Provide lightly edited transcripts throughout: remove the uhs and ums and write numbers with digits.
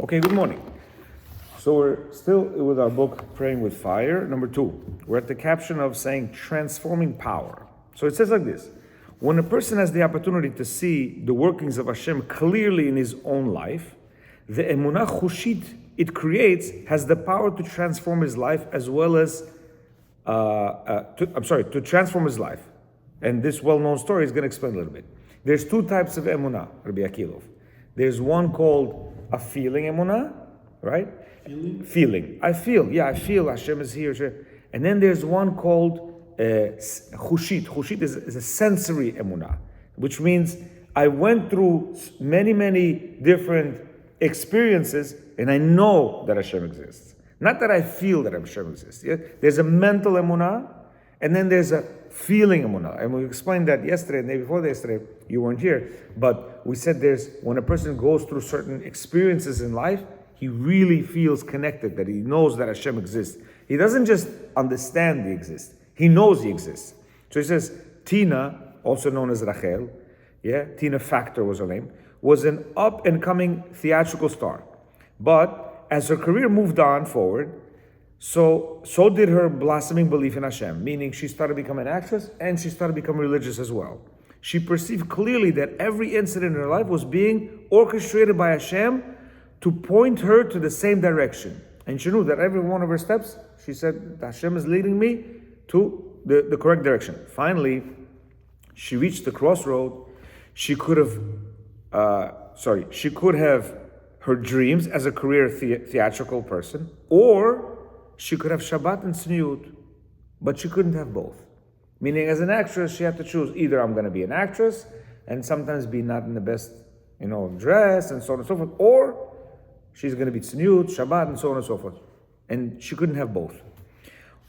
Okay, good morning. So we're still with our book, Praying with Fire, number 2. We're at the caption of saying transforming power. So it says like this: when a person has the opportunity to see the workings of Hashem clearly in his own life, the emunah chushit it creates has the power to transform his life as well as, to transform his life. And this well-known story is going to explain a little bit. There's 2 types of emunah, Rabbi Akilov. There's one called a feeling emunah, right? Feeling. I feel Hashem is here. And then there's one called chushit. Chushit is a sensory emunah, which means I went through many different experiences and I know that Hashem exists. Not that I feel that Hashem exists. Yeah? There's a mental emunah, and then there's a feeling emunah. And we explained that yesterday, and the day before yesterday, you weren't here, but we said when a person goes through certain experiences in life, he really feels connected, that he knows that Hashem exists. He doesn't just understand he exists, he knows he exists. So he says, Tina, also known as Rachel, Tina Factor was her name, was an up-and-coming theatrical star. But as her career moved on forward, so did her blossoming belief in Hashem, meaning she started becoming an actress and she started becoming religious as well. She perceived clearly that every incident in her life was being orchestrated by Hashem to point her to the same direction. And she knew that every one of her steps, she said, Hashem is leading me to the correct direction. Finally, she reached the crossroad. She could have her dreams as a career theatrical person, or she could have Shabbat and Tzniut, but she couldn't have both. Meaning, as an actress, she had to choose either I'm going to be an actress and sometimes be not in the best, dress and so on and so forth, or she's going to be Tzniut, Shabbat, and so on and so forth. And she couldn't have both.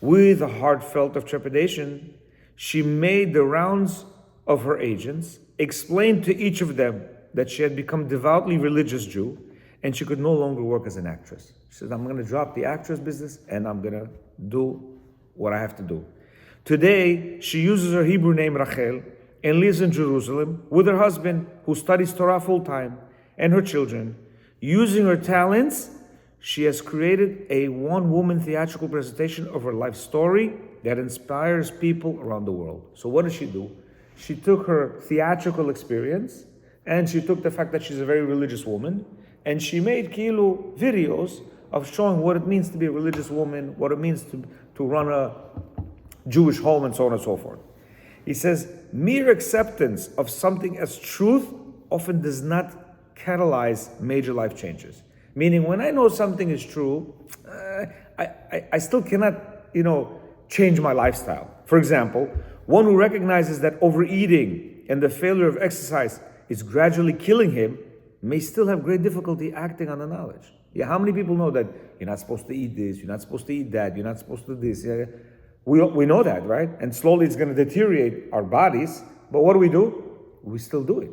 With a heartfelt of trepidation, she made the rounds of her agents, explained to each of them that she had become devoutly religious Jew, and she could no longer work as an actress. She said, I'm going to drop the actress business and I'm going to do what I have to do. Today, she uses her Hebrew name Rachel and lives in Jerusalem with her husband, who studies Torah full-time, and her children. Using her talents, she has created a one-woman theatrical presentation of her life story that inspires people around the world. So what does she do? She took her theatrical experience, and she took the fact that she's a very religious woman, and she made videos of showing what it means to be a religious woman, what it means to run a Jewish home, and so on and so forth. He says, mere acceptance of something as truth often does not catalyze major life changes. Meaning, when I know something is true, I still cannot, change my lifestyle. For example, one who recognizes that overeating and the failure of exercise is gradually killing him may still have great difficulty acting on the knowledge. Yeah, how many people know that you're not supposed to eat this, you're not supposed to eat that, you're not supposed to do this? Yeah, we know that, right? And slowly it's going to deteriorate our bodies. But what do? We still do it.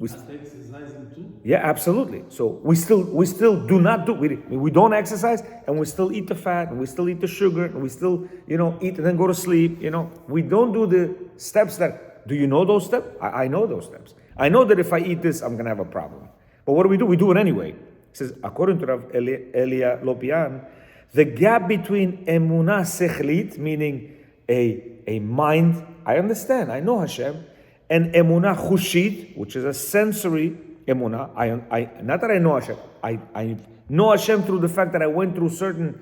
Exercising too? Yeah, absolutely. So we still do not do. We don't exercise, and we still eat the fat, and we still eat the sugar, and we still eat and then go to sleep. We don't do the steps that. Do you know those steps? I know those steps. I know that if I eat this, I'm going to have a problem. But what do? We do it anyway. It says, according to Rav Elia Lopian, the gap between emunah sechlit, meaning a mind, I understand, I know Hashem, and emunah chushit, which is a sensory emunah. Not that I know Hashem, I know Hashem through the fact that I went through certain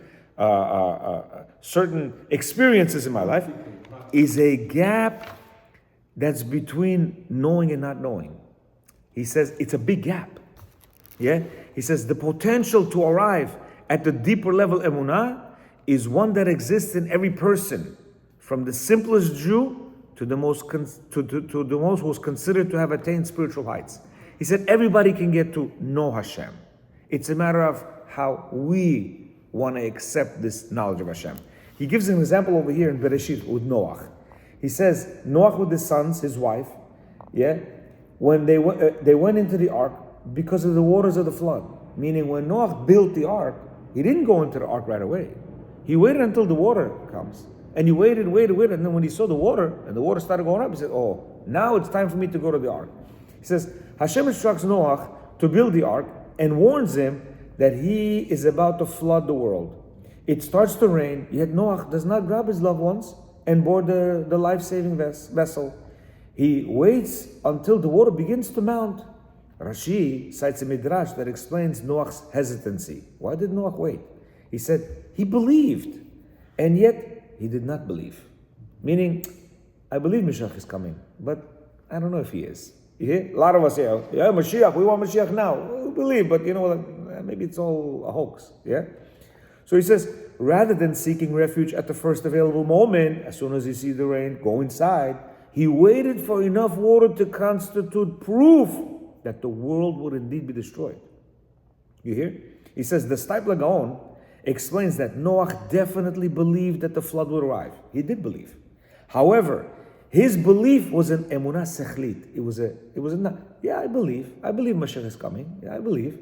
experiences in my life, is a gap that's between knowing and not knowing. He says it's a big gap. Yeah? He says the potential to arrive at the deeper level emunah is one that exists in every person, from the simplest Jew to the most who's considered to have attained spiritual heights. He said everybody can get to know Hashem. It's a matter of how we want to accept this knowledge of Hashem. He gives an example over here in Bereshit with Noach. He says Noach with his sons, his wife, when they went into the ark because of the waters of the flood. Meaning, when Noach built the ark, he didn't go into the ark right away. He waited until the water comes. And he waited, and then when he saw the water, and the water started going up, he said, now it's time for me to go to the ark. He says, Hashem instructs Noach to build the ark and warns him that he is about to flood the world. It starts to rain, yet Noach does not grab his loved ones and board the life-saving vessel. He waits until the water begins to mount. Rashi cites a midrash that explains Noach's hesitancy. Why did Noach wait? He said he believed, and yet he did not believe. Meaning, I believe Mashiach is coming, but I don't know if he is. You hear? A lot of us say, yeah, Mashiach, we want Mashiach now. We believe, but you know, maybe it's all a hoax. Yeah? So he says, rather than seeking refuge at the first available moment, as soon as he sees the rain, go inside, he waited for enough water to constitute proof that the world would indeed be destroyed. You hear? He says, the Steipler Gaon explains that Noach definitely believed that the flood would arrive. He did believe. However, his belief was an emunah sechlit. It was a yeah, I believe Mashiach is coming. Yeah, I believe.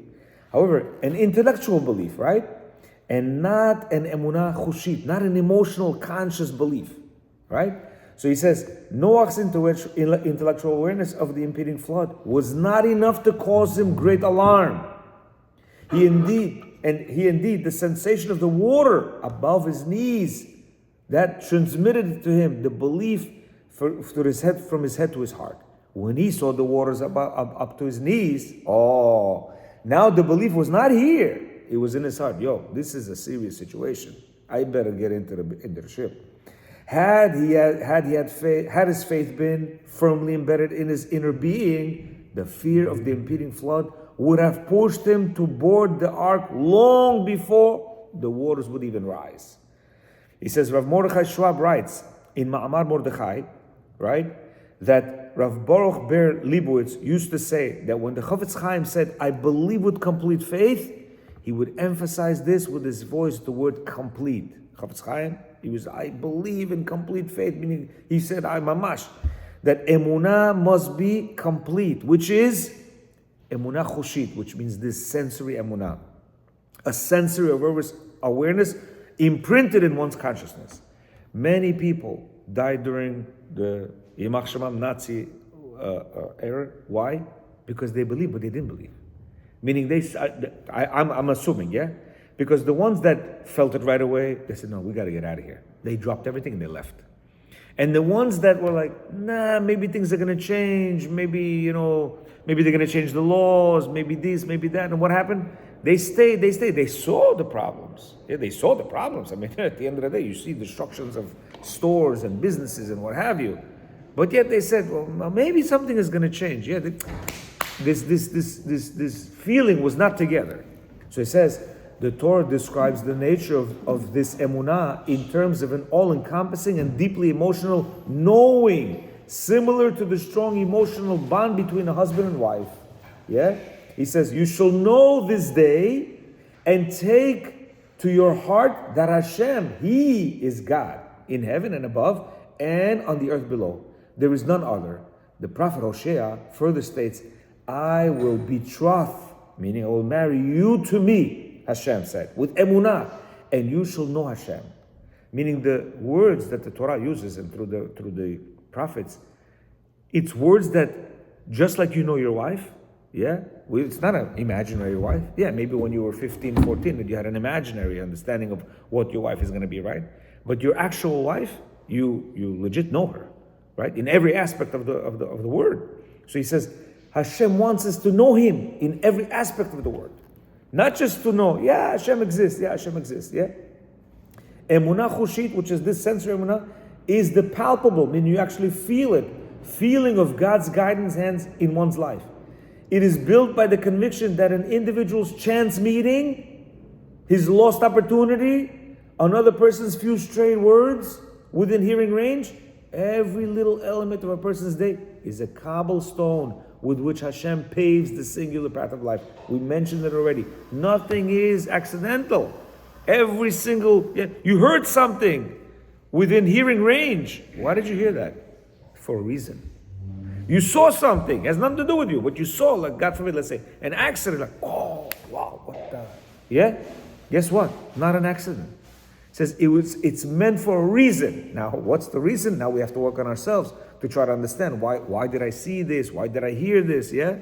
However, an intellectual belief, right? And not an emunah chushit, not an emotional, conscious belief, right? So he says, Noach's intellectual awareness of the impending flood was not enough to cause him great alarm. He indeed, the sensation of the water above his knees, that transmitted to him the belief from his head to his heart. When he saw the waters up to his knees, now the belief was not here. It was in his heart. Yo, this is a serious situation. I better get into the ship. Had his faith been firmly embedded in his inner being, the fear of the impending flood would have pushed him to board the ark long before the waters would even rise. He says, Rav Mordechai Schwab writes in Ma'amar Mordechai, right, that Rav Baruch Ber Leibowitz used to say that when the Chofetz Chaim said, I believe with complete faith, he would emphasize this with his voice, the word complete. Chofetz Chaim, I believe in complete faith, meaning he said, I mamash, that emunah must be complete, which is emunah chushit, which means this sensory emunah, a sensory awareness imprinted in one's consciousness. Many people died during the Yimach Shemam Nazi era. Why? Because they believed, but they didn't believe. Meaning I'm assuming, yeah? Because the ones that felt it right away, they said, no, we got to get out of here. They dropped everything and they left. And the ones that were like, nah, maybe things are going to change. Maybe they're going to change the laws. Maybe this, maybe that. And what happened? They stayed. They saw the problems. Yeah, they saw the problems. I mean, at the end of the day, you see destructions of stores and businesses and what have you. But yet they said, well, maybe something is going to change. Yeah, this feeling was not together. So he says, the Torah describes the nature of this emunah in terms of an all-encompassing and deeply emotional knowing, similar to the strong emotional bond between a husband and wife. Yeah? He says, you shall know this day and take to your heart that Hashem, He is God in heaven and above and on the earth below. There is none other. The prophet Hosea further states, I will betroth, meaning I will marry you to me, Hashem said, with emunah, and you shall know Hashem. Meaning the words that the Torah uses and through the prophets, it's words that just like you know your wife, yeah? It's not an imaginary wife. Yeah, maybe when you were 15, 14, that you had an imaginary understanding of what your wife is going to be, right? But your actual wife, you legit know her, right? In every aspect of the word. So he says, Hashem wants us to know Him in every aspect of the word. Not just to know, yeah, Hashem exists, yeah. Emunah chushit, which is this sensory emunah, is the palpable, meaning you actually feel it, feeling of God's guidance hands in one's life. It is built by the conviction that an individual's chance meeting, his lost opportunity, another person's few stray words within hearing range, every little element of a person's day is a cobblestone with which Hashem paves the singular path of life. We mentioned it already. Nothing is accidental. Every single, you heard something within hearing range. Why did you hear that? For a reason. You saw something, it has nothing to do with you, but you saw, like God forbid, let's say, an accident, like, oh, wow, what the? Yeah? Guess what? Not an accident. It says it's meant for a reason. Now, what's the reason? Now we have to work on ourselves to try to understand why did I see this? Why did I hear this? Yeah?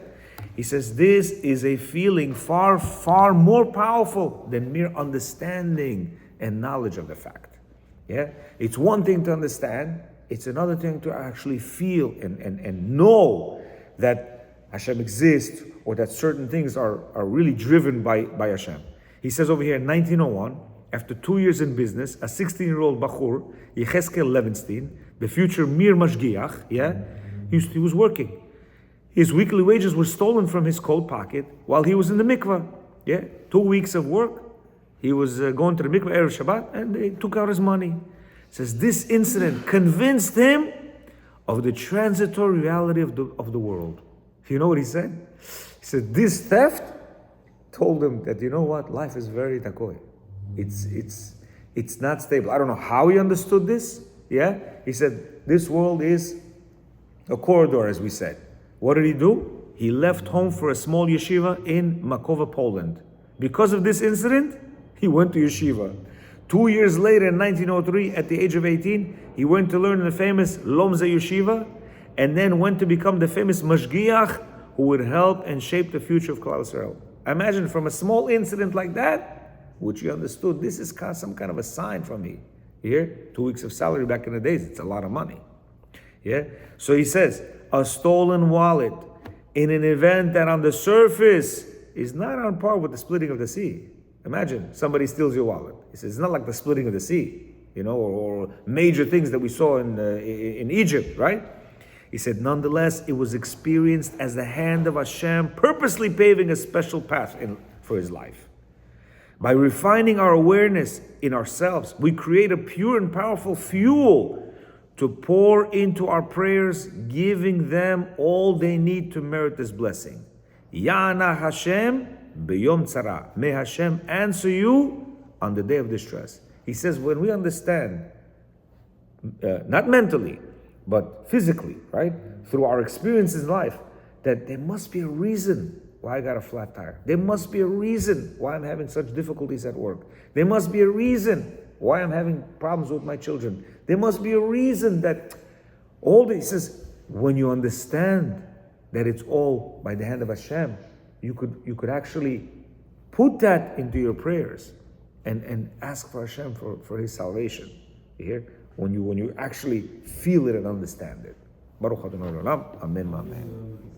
He says this is a feeling far, far more powerful than mere understanding and knowledge of the fact. Yeah? It's one thing to understand, it's another thing to actually feel and know that Hashem exists, or that certain things are really driven by Hashem. He says over here in 1901, after 2 years in business, a 16-year-old Bachur, Yecheskel Levenstein, the future Mir Mashgiach, he was working. His weekly wages were stolen from his coat pocket while he was in the mikvah. 2 weeks of work. He was going to the mikvah Erev Shabbat, and they took out his money. It says this incident convinced him of the transitory reality of the world. You know what he said? He said this theft told him that, you know what, life is very takoy. It's not stable. I don't know how he understood this. He said this world is a corridor, as we said. What did he do? He left home for a small yeshiva in Makova, Poland. Because of this incident, he went to yeshiva. 2 years later, in 1903, at the age of 18, he went to learn in the famous Lomze Yeshiva, and then went to become the famous Mashgiach, who would help and shape the future of Klal Yisrael. Imagine from a small incident like that, which he understood, this is some kind of a sign from me. Here, 2 weeks of salary back in the days, it's a lot of money. So he says, a stolen wallet in an event that on the surface is not on par with the splitting of the sea. Imagine somebody steals your wallet. He says it's not like the splitting of the sea, or major things that we saw in Egypt, right? He said, nonetheless, it was experienced as the hand of Hashem purposely paving a special path for his life. By refining our awareness in ourselves, we create a pure and powerful fuel to pour into our prayers, giving them all they need to merit this blessing. Yana Hashem b'yom tzara. May Hashem answer you on the day of distress. He says, when we understand, not mentally, but physically, right, through our experiences in life, that there must be a reason why I got a flat tire. There must be a reason why I'm having such difficulties at work. There must be a reason why I'm having problems with my children. There must be a reason that all this. He says, when you understand that it's all by the hand of Hashem, you could actually put that into your prayers and ask for Hashem for his salvation. You hear? When you actually feel it and understand it. Baruch Adonai Olam. Amen. Amen.